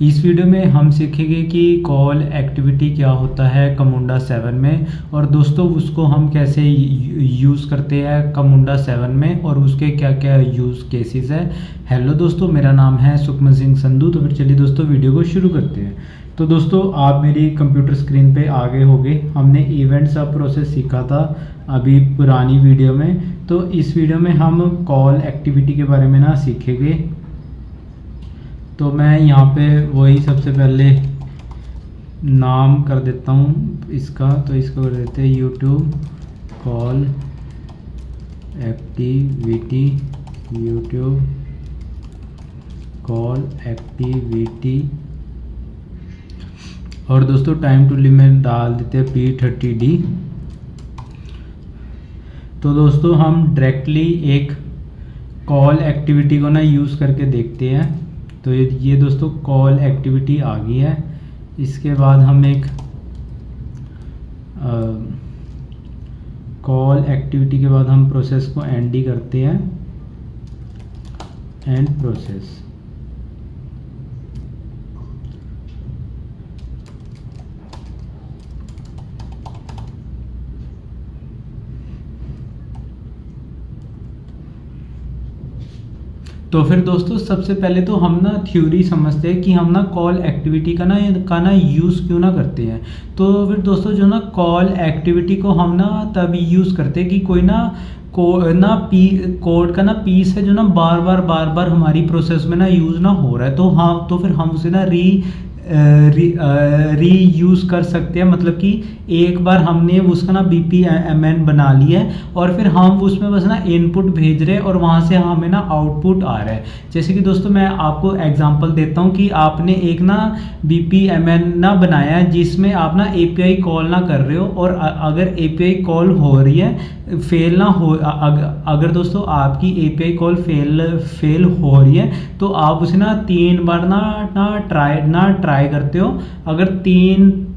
इस वीडियो में हम सीखेंगे कि कॉल एक्टिविटी क्या होता है कमुंडा 7 में, और दोस्तों उसको हम कैसे यूज़ करते हैं कमुंडा 7 में और उसके क्या क्या यूज़ केसेस है। हेलो दोस्तों, मेरा नाम है सुखमन सिंह संधू। तो फिर चलिए दोस्तों वीडियो को शुरू करते हैं। तो दोस्तों आप मेरी कंप्यूटर स्क्रीन पे आ गए होंगे। हमने इवेंट्स सब प्रोसेस सीखा था अभी पुरानी वीडियो में। तो इस वीडियो में हम कॉल एक्टिविटी के बारे में सीखेंगे। तो मैं यहाँ पे वही सबसे पहले नाम कर देता हूँ इसका। तो इसको कर देते हैं YouTube call activity, YouTube call activity. और दोस्तों टाइम टू लिमिट डाल देते हैं P30D। तो दोस्तों हम डायरेक्टली एक कॉल एक्टिविटी को यूज़ करके देखते हैं। तो ये दोस्तों कॉल एक्टिविटी आ गई है। इसके बाद हम एक कॉल एक्टिविटी के बाद हम प्रोसेस को एंड ही करते हैं, एंड प्रोसेस। तो फिर दोस्तों सबसे पहले तो हम थ्योरी समझते हैं कि हम कॉल एक्टिविटी का यूज़ क्यों करते हैं। तो फिर दोस्तों जो कॉल एक्टिविटी को हम तभी यूज़ करते हैं कि कोई कोड का पीस है जो बार बार हमारी प्रोसेस में यूज़ हो रहा है। तो फिर हम उसे री यूज़ कर सकते हैं। मतलब कि एक बार हमने उसका BPMN बना लिया है और फिर हम उसमें बस इनपुट भेज रहे हैं और वहाँ से हमें आउटपुट आ रहा है। जैसे कि दोस्तों मैं आपको एग्जांपल देता हूँ कि आपने एक BPMN बनाया है जिसमें आप API कॉल कर रहे हो, और अगर API कॉल हो रही है फेल ना हो, अगर दोस्तों आपकी API कॉल फेल हो रही है तो आप उसे 3 बार ट्राई करते हो। अगर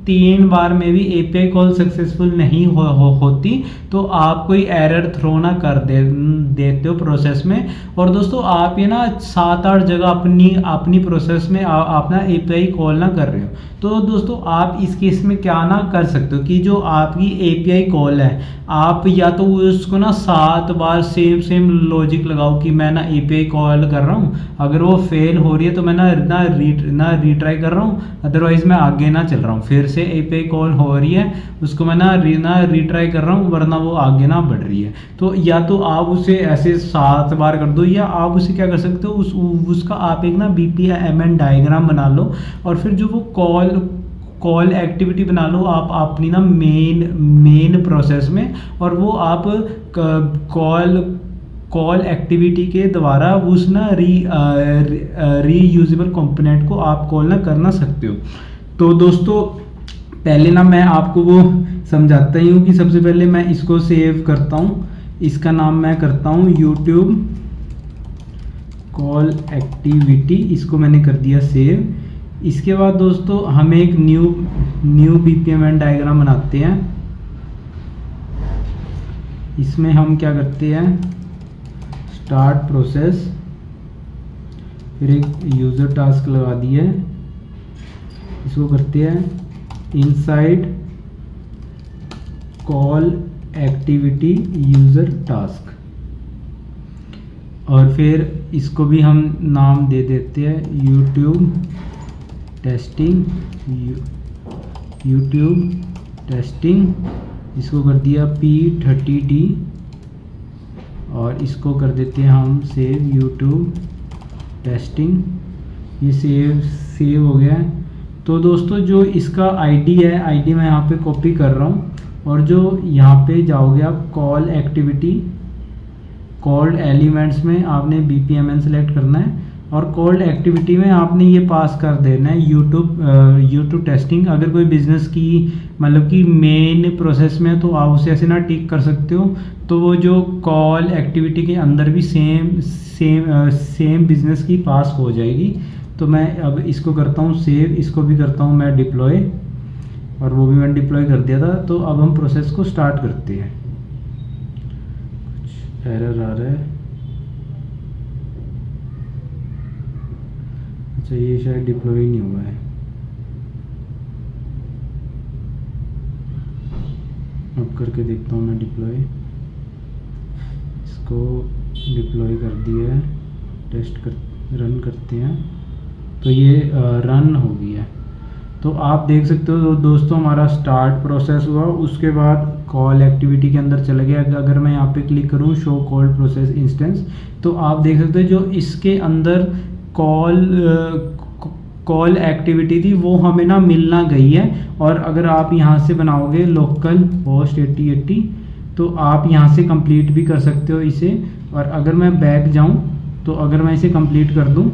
तीन बार में भी API कॉल सक्सेसफुल नहीं होती तो आप कोई एरर थ्रो कर देते हो प्रोसेस में। और दोस्तों आप ये 7-8 जगह अपनी प्रोसेस में अपना API कॉल कर रहे हो। तो दोस्तों आप इस केस में क्या कर सकते हो कि जो आपकी API कॉल है आप या तो उसको 7 बार सेम लॉजिक लगाओ कि मैं API कॉल कर रहा हूँ। अगर वो फेल हो रही है तो मैं रीट्राई कर रहा हूँ, अदरवाइज मैं आगे चल रहा हूँ। फिर से API कॉल हो रही है उसको मैं रीट्राई कर रहा हूँ, वरना वो आगे बढ़ रही है। तो या तो आप उसे ऐसे 7 बार कर दो, या आप उसे क्या कर सकते हो उसका आप एक BPMN डायग्राम बना लो, और फिर जो वो कॉल एक्टिविटी बना लो आप अपनी मेन प्रोसेस में, और वो आप कॉल एक्टिविटी के द्वारा उस रीयूजेबल कंपोनेंट को आप कॉल करना सकते हो। तो दोस्तों पहले मैं आपको वो समझाता ही हूँ कि सबसे पहले मैं इसको सेव करता हूँ। इसका नाम मैं करता हूँ यूट्यूब कॉल एक्टिविटी। इसको मैंने कर दिया सेव। इसके बाद दोस्तों हम एक न्यू BPMN डायग्राम बनाते हैं। इसमें हम क्या करते हैं, स्टार्ट प्रोसेस, फिर एक यूज़र टास्क लगा दिए। इसको करते हैं inside call activity user task, और फिर इसको भी हम नाम दे देते हैं यूट्यूब टेस्टिंग, यूट्यूब टेस्टिंग। इसको कर दिया P30D, और इसको कर देते हैं हम सेव यूट्यूब टेस्टिंग। ये सेव हो गया है। तो दोस्तों जो इसका ID है, ID मैं यहाँ पे कॉपी कर रहा हूँ, और जो यहाँ पे जाओगे आप कॉल एक्टिविटी, कॉल्ड एलिमेंट्स में आपने BPMN सेलेक्ट करना है, और कॉल्ड एक्टिविटी में आपने ये पास कर देना है यूट्यूब टेस्टिंग। अगर कोई बिजनेस की मतलब कि मेन प्रोसेस में तो आप उसे ऐसे टिक कर सकते हो। तो वो जो कॉल एक्टिविटी के अंदर भी सेम बिजनेस की पास हो जाएगी। तो मैं अब इसको करता हूँ सेव, इसको भी करता हूँ मैं डिप्लॉय, और वो भी मैंने डिप्लॉय कर दिया था। तो अब हम प्रोसेस को स्टार्ट करते हैं। कुछ एरर आ रहा है। अच्छा ये शायद डिप्लॉय नहीं हुआ है। अब करके देखता हूँ मैं डिप्लॉय, इसको डिप्लॉय कर दिया है, टेस्ट कर रन करते हैं तो ये रन हो गया है। तो आप देख सकते हो दोस्तों हमारा स्टार्ट प्रोसेस हुआ, उसके बाद कॉल एक्टिविटी के अंदर चले गया। अगर मैं यहाँ पे क्लिक करूँ शो कॉल प्रोसेस इंस्टेंस, तो आप देख सकते हो जो इसके अंदर कॉल एक्टिविटी थी वो हमें ना मिलना गई है। और अगर आप यहाँ से बनाओगे लोकल होस्ट 8080 तो आप यहाँ से कंप्लीट भी कर सकते हो इसे। और अगर मैं बैक जाऊँ तो अगर मैं इसे कंप्लीट कर दूँ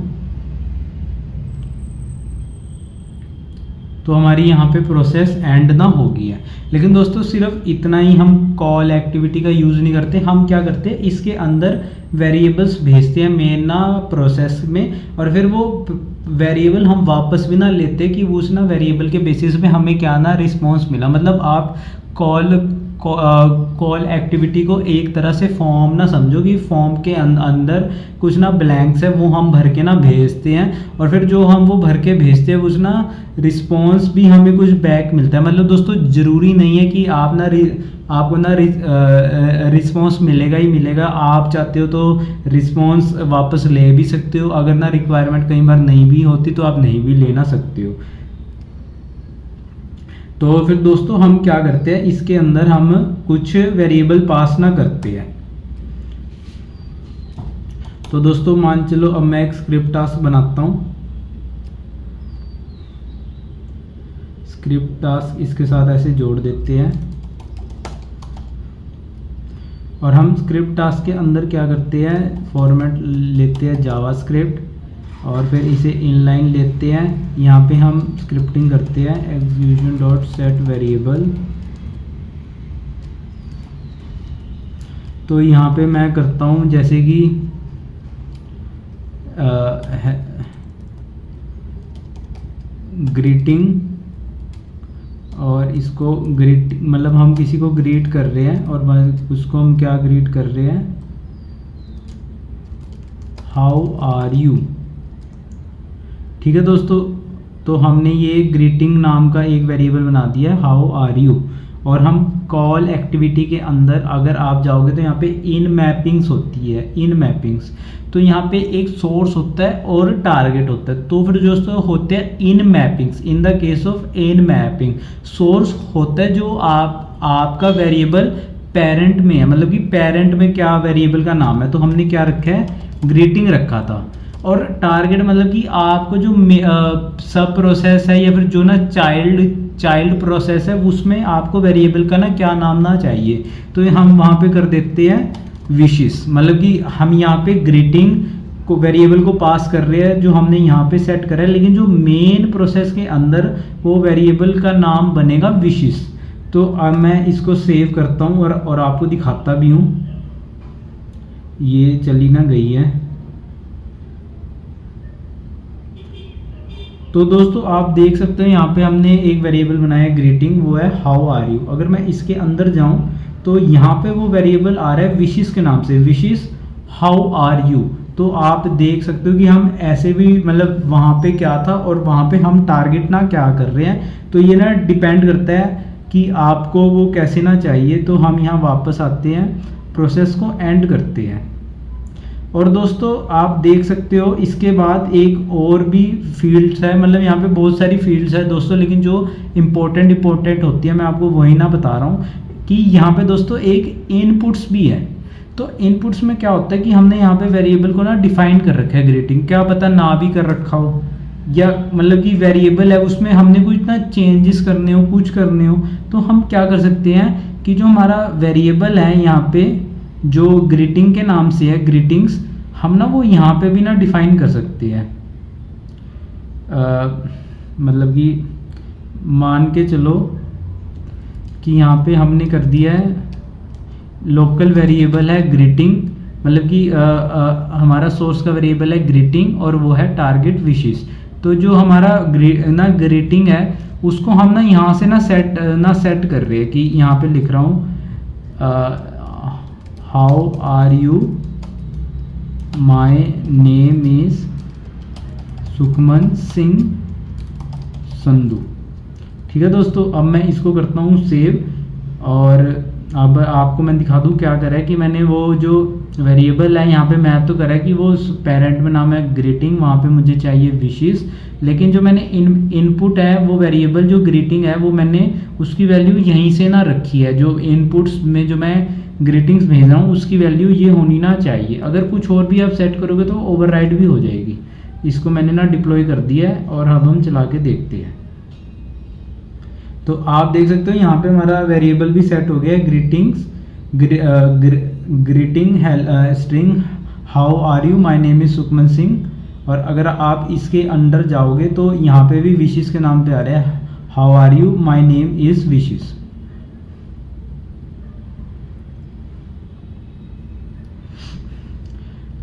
तो हमारी यहाँ पे प्रोसेस एंड ना होगी है। लेकिन दोस्तों सिर्फ इतना ही हम कॉल एक्टिविटी का यूज़ नहीं करते, हम क्या करते हैं इसके अंदर वेरिएबल्स भेजते हैं मेन ना प्रोसेस में, और फिर वो वेरिएबल हम वापस भी ना लेते कि उस ना वेरिएबल के बेसिस पे हमें क्या ना रिस्पॉन्स मिला। मतलब आप कॉल एक्टिविटी को एक तरह से फॉर्म ना समझो कि फॉर्म के अंदर कुछ ना ब्लैंक्स है वो हम भर के ना भेजते हैं, और फिर जो हम वो भर के भेजते हैं उस ना रिस्पॉन्स भी हमें कुछ बैक मिलता है। मतलब दोस्तों ज़रूरी नहीं है कि आप ना आपको ना रिस्पॉन्स मिलेगा ही मिलेगा, आप चाहते हो तो रिस्पॉन्स वापस ले भी सकते हो। अगर ना रिक्वायरमेंट कई बार नहीं भी होती तो आप नहीं भी लेना सकते हो। तो फिर दोस्तों हम क्या करते हैं इसके अंदर हम कुछ वेरिएबल पास ना करते हैं। तो दोस्तों मान चलो अब मैं एक स्क्रिप्ट टास्क बनाता हूँ। स्क्रिप्ट टास्क इसके साथ ऐसे जोड़ देते हैं, और हम स्क्रिप्ट टास्क के अंदर क्या करते हैं फॉर्मेट लेते हैं जावास्क्रिप्ट, और फिर इसे इनलाइन लेते हैं। यहाँ पे हम स्क्रिप्टिंग करते हैं एक्जीक्यूशन डॉट सेट वेरिएबल। तो यहाँ पे मैं करता हूँ जैसे कि ग्रीटिंग, और इसको ग्रीट मतलब हम किसी को ग्रीट कर रहे हैं और उसको हम क्या ग्रीट कर रहे हैं, हाउ आर यू। ठीक है दोस्तों, तो हमने ये ग्रीटिंग नाम का एक वेरिएबल बना दिया है हाउ आर यू। और हम कॉल एक्टिविटी के अंदर अगर आप जाओगे तो यहाँ पे इन मैपिंग्स होती है, इन मैपिंग्स। तो यहाँ पे एक सोर्स होता है और टारगेट होता है। तो फिर दोस्तों होते हैं in mappings. In the case of in mapping source होता है जो आपका वेरिएबल पेरेंट में है, मतलब कि पेरेंट में क्या वेरिएबल का नाम है, तो हमने क्या रखा है ग्रीटिंग रखा था। और टारगेट मतलब कि आपको जो सब प्रोसेस है या फिर जो ना चाइल्ड प्रोसेस है उसमें आपको वेरिएबल का ना क्या नाम ना चाहिए, तो हम वहाँ पे कर देते हैं विशेस। मतलब कि हम यहाँ पे ग्रीटिंग को वेरिएबल को पास कर रहे हैं जो हमने यहाँ पे सेट करा है, लेकिन जो मेन प्रोसेस के अंदर वो वेरिएबल का नाम बनेगा विशेस। तो अब मैं इसको सेव करता हूँ और आपको दिखाता भी हूँ। ये चली ना गई है। तो दोस्तों आप देख सकते हो यहाँ पे हमने एक वेरिएबल बनाया है ग्रीटिंग, वो है हाउ आर यू। अगर मैं इसके अंदर जाऊँ तो यहाँ पे वो वेरिएबल आ रहा है विशेस के नाम से, विशेस हाउ आर यू। तो आप देख सकते हो कि हम ऐसे भी मतलब वहाँ पे क्या था और वहाँ पे हम टारगेट ना क्या कर रहे हैं। तो ये ना डिपेंड करता है कि आपको वो कैसे ना चाहिए। तो हम यहाँ वापस आते हैं, प्रोसेस को एंड करते हैं। और दोस्तों आप देख सकते हो इसके बाद एक और भी फील्ड्स है, मतलब यहाँ पे बहुत सारी फील्ड्स है दोस्तों, लेकिन जो इम्पोर्टेंट होती है मैं आपको वही ना बता रहा हूँ कि यहाँ पे दोस्तों एक इनपुट्स भी है। तो इनपुट्स में क्या होता है कि हमने यहाँ पे वेरिएबल को ना डिफाइन कर रखा है ग्रीटिंग, क्या पता ना भी कर रखा हो, या मतलब कि वेरिएबल है उसमें हमने कुछ ना चेंजेस करने हो, कुछ करने हो, तो हम क्या कर सकते हैं कि जो हमारा वेरिएबल है यहाँ पे जो ग्रीटिंग के नाम से है ग्रीटिंग्स, हम ना वो यहाँ पे भी ना डिफाइन कर सकते हैं। मतलब कि मान के चलो कि यहाँ पे हमने कर दिया है लोकल वेरिएबल है ग्रीटिंग, मतलब कि हमारा सोर्स का वेरिएबल है ग्रीटिंग और वो है टारगेट विशेस। तो जो हमारा ग्रीटिंग है उसको हम ना यहाँ से ना सेट कर रहे हैं कि यहाँ पे लिख रहा हूँ how are you, my name is Sukhman Singh Sandhu. ठीक है दोस्तों, अब मैं इसको करता हूँ सेव, और अब आपको मैं दिखा दूँ क्या करा है कि मैंने वो जो वेरिएबल है यहाँ पे मैप तो करा है कि वो पेरेंट में नाम है ग्रीटिंग, वहाँ पे मुझे चाहिए विशेस, लेकिन जो मैंने इनपुट है वो वेरिएबल जो ग्रीटिंग है वो मैंने उसकी वैल्यू यहीं से ना रखी है। जो इनपुट्स में जो मैं ग्रीटिंग्स भेज रहा हूँ उसकी वैल्यू ये होनी ना चाहिए। अगर कुछ और भी आप सेट करोगे तो ओवरराइड भी हो जाएगी। इसको मैंने ना डिप्लॉय कर दिया है और अब हम चला के देखते हैं। तो आप देख सकते हो यहाँ पे हमारा वेरिएबल भी सेट हो गया है, greetings greeting string how are you my name is Sukhman Singh. और अगर आप इसके अंदर जाओगे तो यहाँ पे भी विशेस के नाम पे आ रहा है, how are you my name is wishes.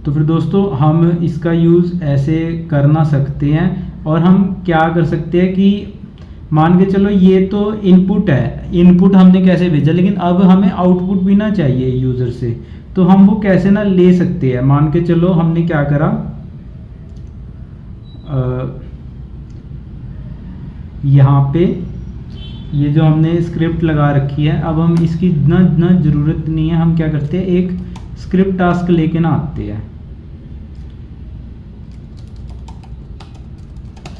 तो फिर दोस्तों हम इसका यूज़ ऐसे करना सकते हैं। और हम क्या कर सकते हैं कि मान के चलो ये तो इनपुट है, इनपुट हमने कैसे भेजा, लेकिन अब हमें आउटपुट भी ना चाहिए यूज़र से, तो हम वो कैसे ना ले सकते हैं। मान के चलो हमने क्या करा, यहाँ पे ये जो हमने स्क्रिप्ट लगा रखी है, अब हम इसकी ना ज़रूरत नहीं है। हम क्या करते हैं, एक स्क्रिप्ट टास्क लेके ना आते हैं,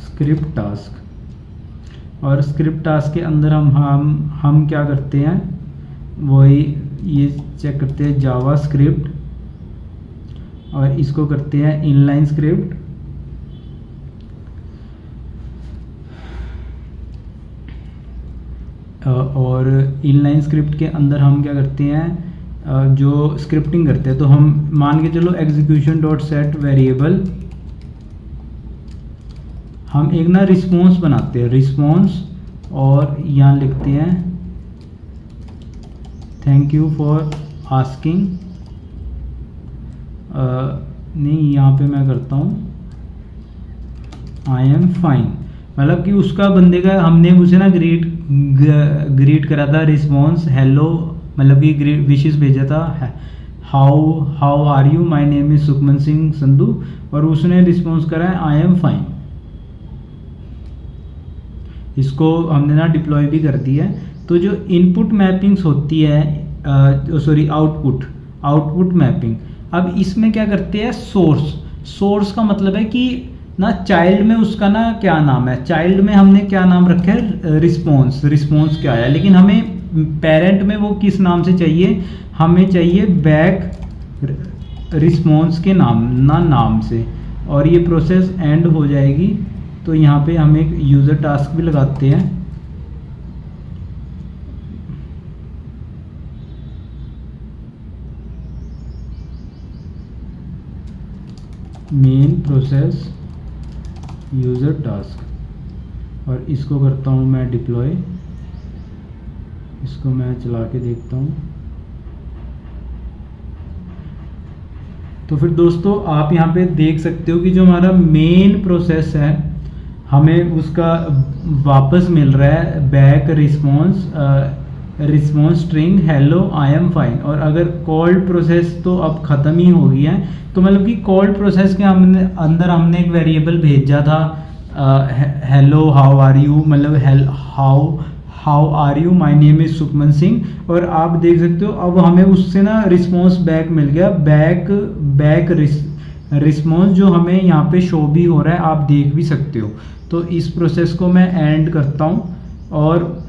स्क्रिप्ट टास्क। और स्क्रिप्ट टास्क के अंदर हम क्या करते हैं, वही ये चेक करते हैं जावा स्क्रिप्ट, और इसको करते हैं इनलाइन स्क्रिप्ट। और इनलाइन स्क्रिप्ट के अंदर हम क्या करते हैं, जो स्क्रिप्टिंग करते हैं, तो हम मान के चलो एग्जीक्यूशन डॉट सेट वेरिएबल, हम एक ना रिस्पॉन्स बनाते हैं, रिस्पॉन्स, और यहाँ लिखते हैं थैंक यू फॉर आस्किंग, नहीं यहाँ पे मैं करता हूँ आई एम फाइन। मतलब कि उसका बंदे का हमने उसे ना ग्रीट करा था, रिस्पॉन्स हेलो, मतलब कि विशेस भेजा था how are you my name is Sukhman Singh Sandhu, और उसने रिस्पॉन्स करा है आई एम फाइन। इसको हमने ना डिप्लॉय भी कर दिया है। तो जो इनपुट मैपिंग्स होती है, सॉरी आउटपुट मैपिंग, अब इसमें क्या करते हैं, सोर्स का मतलब है कि ना चाइल्ड में उसका ना क्या नाम है, चाइल्ड में हमने क्या नाम रखा है, रिस्पॉन्स क्या है, लेकिन हमें पेरेंट में वो किस नाम से चाहिए, हमें चाहिए बैक रिस्पॉन्स के नाम से, और ये प्रोसेस एंड हो जाएगी। तो यहाँ पे हम एक यूज़र टास्क भी लगाते हैं, मेन प्रोसेस यूज़र टास्क, और इसको करता हूँ मैं डिप्लॉय। इसको मैं चला के देखता हूँ। तो फिर दोस्तों आप यहाँ पे देख सकते हो कि जो हमारा मेन प्रोसेस है हमें उसका वापस मिल रहा है back response string hello I am fine. और अगर कॉल्ड प्रोसेस तो अब ख़त्म ही हो गई है, तो मतलब कि कॉल्ड प्रोसेस के अंदर हमने एक वेरिएबल भेजा था हेलो हाउ आर यू, मतलब how are you my name is Sukhman Singh, और आप देख सकते हो अब हमें उससे ना रिस्पॉन्स बैक मिल गया, बैक रिस्पॉन्स जो हमें यहाँ पे शो भी हो रहा है, आप देख भी सकते हो। तो इस प्रोसेस को मैं एंड करता हूँ, और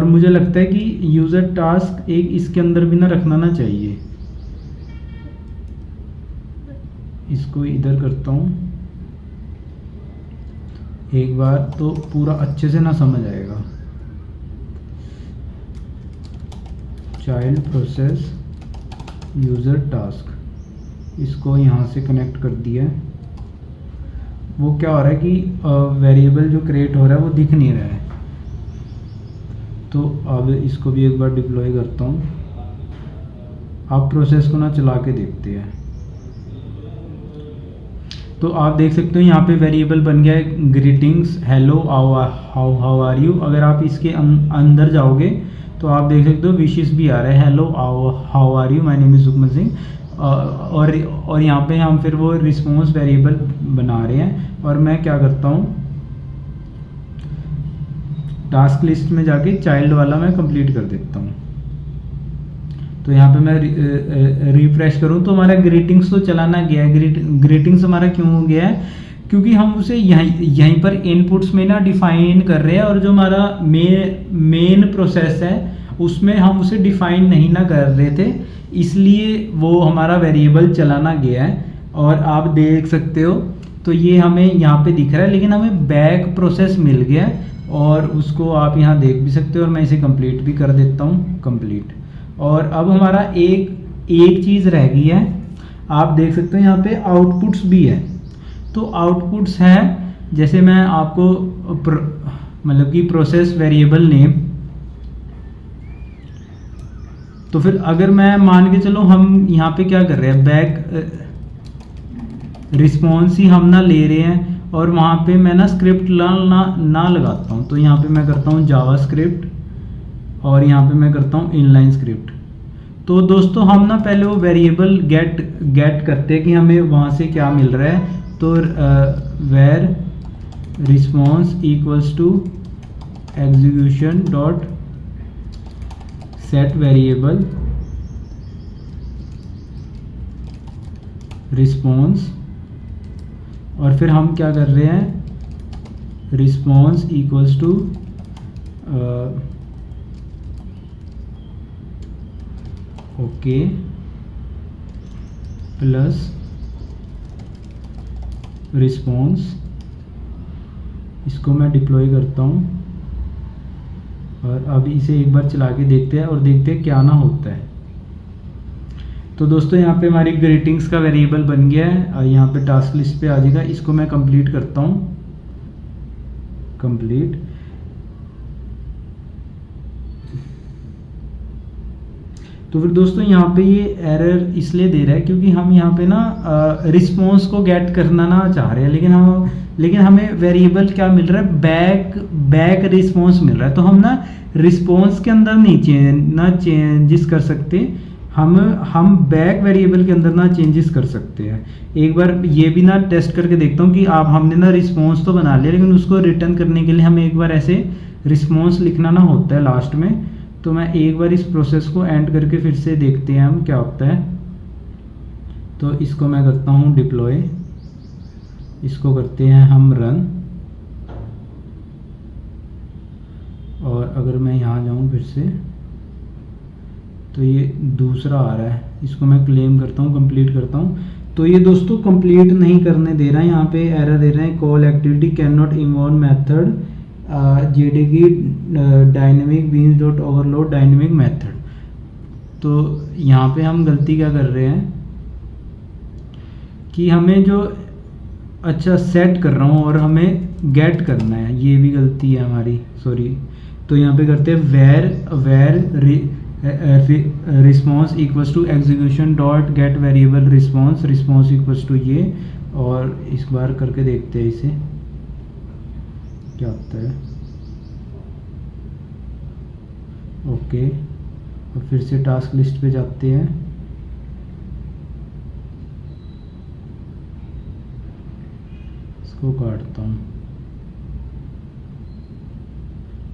मुझे लगता है कि यूज़र टास्क एक इसके अंदर भी ना रखना ना चाहिए। इसको इधर करता हूँ एक बार, तो पूरा अच्छे से ना समझ आएगा। चाइल्ड प्रोसेस यूज़र टास्क, इसको यहाँ से कनेक्ट कर दिया है। वो क्या हो रहा है कि वेरिएबल जो क्रिएट हो रहा है वो दिख नहीं रहा है। तो अब इसको भी एक बार डिप्लॉय करता हूँ। आप प्रोसेस को ना चला के देखते हैं, तो आप देख सकते हो यहाँ पे वेरिएबल बन गया है greetings hello how are you. अगर आप इसके अंदर जाओगे तो आप देख सकते हो विशेस भी आ रहा है hello how are you my name is Sukhman Singh. और यहाँ पे हम फिर वो रिस्पॉन्स वेरिएबल बना रहे हैं। और मैं क्या करता हूँ, टास्क लिस्ट में जाके चाइल्ड वाला मैं कंप्लीट कर देता हूँ। तो यहाँ पे मैं रिफ्रेश करूँ तो हमारा ग्रीटिंग्स तो चलाना गया है। ग्रीटिंग्स हमारा क्यों हो गया है, क्योंकि हम उसे यहीं पर इनपुट्स में ना डिफाइन कर रहे हैं, और जो हमारा मेन प्रोसेस है उसमें हम उसे डिफाइन नहीं ना कर रहे थे, इसलिए वो हमारा वेरिएबल चलाना गया है। और आप देख सकते हो तो ये हमें यहाँ पे दिख रहा है, लेकिन हमें बैक प्रोसेस मिल गया है और उसको आप यहाँ देख भी सकते हो। और मैं इसे कंप्लीट भी कर देता हूँ, कंप्लीट। और अब हमारा एक चीज़ रह गई है, आप देख सकते हो यहाँ पे आउटपुट्स भी है। तो आउटपुट्स हैं, जैसे मैं आपको मतलब कि प्रोसेस वेरिएबल नेम, तो फिर अगर मैं मान के चलो हम यहाँ पे क्या कर रहे हैं, बैक रिस्पॉन्स ही हम ना ले रहे हैं, और वहाँ पे मैं ना स्क्रिप्ट ना लगाता हूँ। तो यहाँ पे मैं करता हूँ जावा स्क्रिप्ट, और यहाँ पे मैं करता हूँ इनलाइन स्क्रिप्ट। तो दोस्तों हम ना पहले वो वेरिएबल गेट करते हैं कि हमें वहाँ से क्या मिल रहा है। तो var response equals to execution dot set variable response, और फिर हम क्या कर रहे हैं, response equals to okay plus response. इसको मैं डिप्लॉय करता हूँ, और अब इसे एक बार चला के देखते हैं और देखते हैं क्या ना होता है। तो दोस्तों यहाँ पे हमारी ग्रीटिंग्स का वेरिएबल बन गया है, और यहाँ पे टास्क लिस्ट पे आ जाएगा। इसको मैं कंप्लीट करता हूँ, कंप्लीट। तो फिर दोस्तों यहाँ पे ये एरर इसलिए दे रहा है क्योंकि हम यहाँ पे ना रिस्पॉन्स को गेट करना ना चाह रहे हैं, लेकिन हमें वेरिएबल क्या मिल रहा है, बैक रिस्पॉन्स मिल रहा है। तो हम ना रिस्पॉन्स के अंदर नहीं चेंजेस कर सकते, हम बैक वेरिएबल के अंदर ना चेंजेस कर सकते हैं। एक बार ये भी ना टेस्ट करके देखता हूँ कि आप हमने ना रिस्पॉन्स तो बना लिया, लेकिन उसको रिटर्न करने के लिए हमें एक बार ऐसे रिस्पॉन्स लिखना ना होता है लास्ट में। तो मैं एक बार इस प्रोसेस को एंड करके फिर से देखते हैं हम क्या होता है। तो इसको मैं करता हूँ डिप्लॉय, इसको करते हैं हम रन, और अगर मैं यहाँ जाऊँ फिर से तो ये दूसरा आ रहा है, इसको मैं क्लेम करता हूँ, कंप्लीट करता हूँ। तो ये दोस्तों कंप्लीट नहीं करने दे रहा है, यहाँ पे एरर दे रहे हैं, call activity cannot involve method जेडीगी dynamic beans dot overload dynamic method. तो यहाँ पे हम गलती क्या कर रहे हैं कि हमें जो अच्छा सेट कर रहा हूँ और हमें गेट करना है, ये भी गलती है हमारी, सॉरी। तो यहाँ पे करते हैं var response equals to execution dot get variable response equals to ये, और इस बार करके देखते हैं इसे क्या होता है। ओके, और फिर से टास्क लिस्ट पे जाते हैं, इसको काटता हूँ।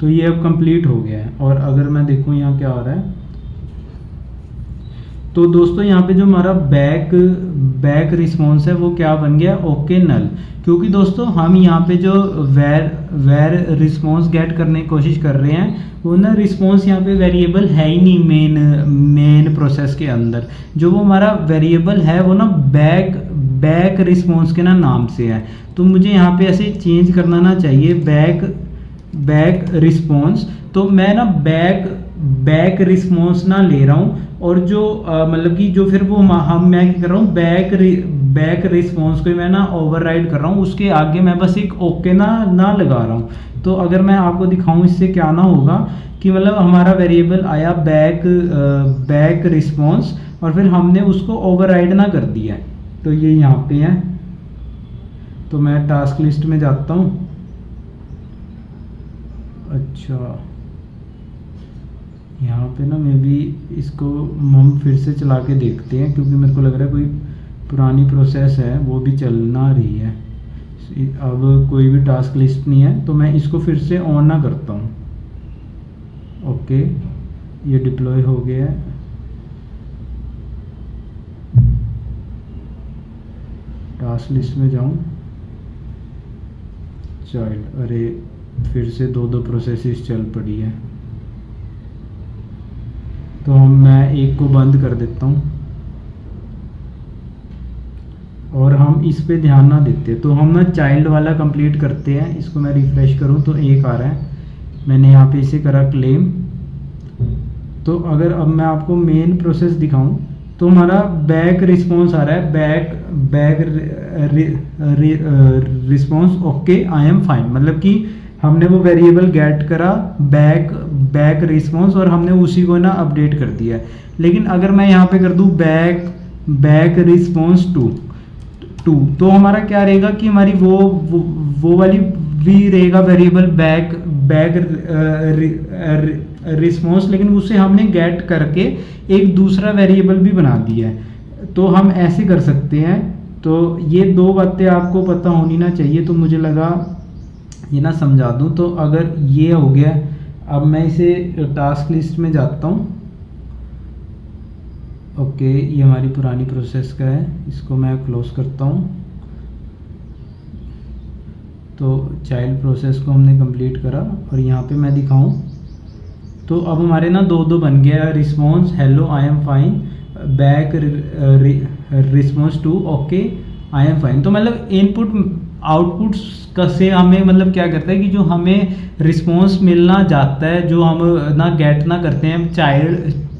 तो ये अब कंप्लीट हो गया है। और अगर मैं देखूँ यहाँ क्या आ रहा है, तो दोस्तों यहाँ पे जो हमारा बैक रिस्पॉन्स है वो क्या बन गया, ओके नल। क्योंकि दोस्तों हम यहाँ पे जो वेर रिस्पॉन्स गेट करने की कोशिश कर रहे हैं, वो ना रिस्पॉन्स यहाँ पे वेरिएबल है ही नहीं मेन प्रोसेस के अंदर। जो वो हमारा वेरिएबल है वो ना बैक रिस्पॉन्स के ना नाम से है। तो मुझे यहाँ पे ऐसे चेंज करना ना चाहिए, बैक रिस्पॉन्स। तो मैं ना बैक रिस्पॉन्स ना ले रहा हूँ, और जो मतलब कि जो फिर वो मैं क्या कर रहा हूँ, बैक रिस्पॉन्स को मैं ना ओवरराइड कर रहा हूँ, उसके आगे मैं बस एक ओके ना लगा रहा हूँ। तो अगर मैं आपको दिखाऊं इससे क्या ना होगा कि मतलब हमारा वेरिएबल आया बैक रिस्पॉन्स, और फिर हमने उसको ओवरराइड ना कर दिया। तो ये यहाँ पे है। तो मैं टास्क लिस्ट में जाता हूँ, अच्छा यहाँ पे ना मे बी इसको हम फिर से चला के देखते हैं, क्योंकि मेरे को लग रहा है कोई पुरानी प्रोसेस है वो भी चलना रही है। अब कोई भी टास्क लिस्ट नहीं है, तो मैं इसको फिर से ऑन ना करता हूँ। ओके, ये डिप्लॉय हो गया है। टास्क लिस्ट में जाऊँ, चाइल्ड, अरे फिर से दो प्रोसेसेस चल पड़ी है। तो मैं एक को बंद कर देता हूँ और हम इस पे ध्यान ना देते। तो हम ना चाइल्ड वाला कंप्लीट करते हैं। इसको मैं रिफ्रेश करूँ तो एक आ रहा है, मैंने यहाँ पे इसे करा क्लेम। तो अगर अब मैं आपको मेन प्रोसेस दिखाऊं तो हमारा बैक रिस्पॉन्स आ रहा है, back response okay I am fine, मतलब कि हमने वो वेरिएबल गेट करा बैक रिस्पॉन्स और हमने उसी को ना अपडेट कर दिया है। लेकिन अगर मैं यहाँ पे कर दूँ बैक रिस्पॉन्स टू, तो हमारा क्या रहेगा कि हमारी वो वाली भी रहेगा वेरिएबल बैक रिस्पॉन्स, लेकिन उसे हमने गेट करके एक दूसरा वेरिएबल भी बना दिया है। तो हम ऐसे कर सकते हैं। तो ये दो बातें आपको पता होनी ना चाहिए, तो मुझे लगा ये ना समझा दूं। तो अगर ये हो गया, अब मैं इसे टास्क लिस्ट में जाता हूँ। ओके, ये हमारी पुरानी प्रोसेस का है, इसको मैं क्लोज करता हूँ। तो चाइल्ड प्रोसेस को हमने कंप्लीट करा और यहाँ पे मैं दिखाऊं तो अब हमारे ना दो बन गया, response hello I am fine, back response to okay I am fine. तो मतलब इनपुट आउटपुट से हमें मतलब क्या करता है कि जो हमें रिस्पॉन्स मिलना जाता है, जो हम ना गेट ना करते हैं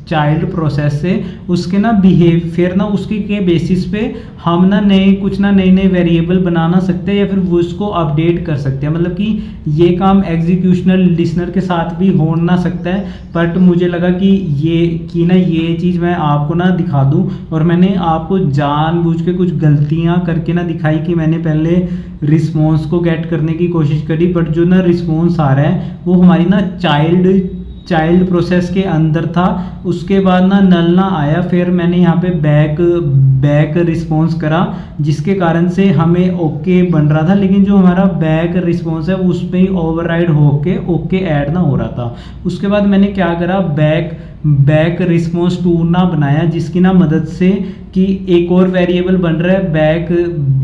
चाइल्ड प्रोसेस से, उसके ना बिहेवियर ना उसके के बेसिस पे हम ना नए वेरिएबल बनाना सकते हैं या फिर वो उसको अपडेट कर सकते हैं। मतलब कि ये काम एग्जीक्यूशनल लिसनर के साथ भी हो ना सकता है, बट मुझे लगा कि ये चीज़ मैं आपको ना दिखा दूं। और मैंने आपको जानबूझ के कुछ गलतियां करके ना दिखाई कि मैंने पहले रिस्पॉन्स को गेट करने की कोशिश करी, बट जो ना रिस्पॉन्स आ रहा है वो हमारी ना चाइल्ड प्रोसेस के अंदर था। उसके बाद ना नल ना आया, फिर मैंने यहाँ पे बैक रिस्पॉन्स करा, जिसके कारण से हमें ओके बन रहा था, लेकिन जो हमारा बैक रिस्पॉन्स है उस पर ही ओवरराइड होके ओके ऐड ना हो रहा था। उसके बाद मैंने क्या करा, बैक रिस्पॉन्स टू ना बनाया, जिसकी ना मदद से कि एक और वेरिएबल बन रहा है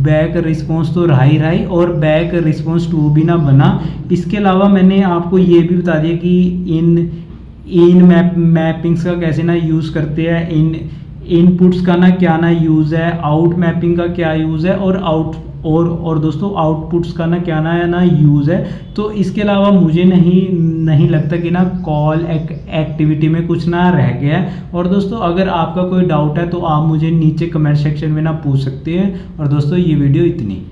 बैक रिस्पॉन्स तो रहा ही और बैक रिस्पॉन्स टू भी ना बना। इसके अलावा मैंने आपको ये भी बता दिया कि इन मैपिंग्स का कैसे ना यूज़ करते हैं, इनपुट्स का ना क्या ना यूज़ है, आउट मैपिंग का क्या यूज़ है और दोस्तों आउटपुट्स का ना क्या ना यूज़ है। तो इसके अलावा मुझे नहीं लगता कि ना कॉल एक्टिविटी में कुछ ना रह गया है। और दोस्तों अगर आपका कोई डाउट है तो आप मुझे नीचे कमेंट सेक्शन में ना पूछ सकते हैं। और दोस्तों ये वीडियो इतनी।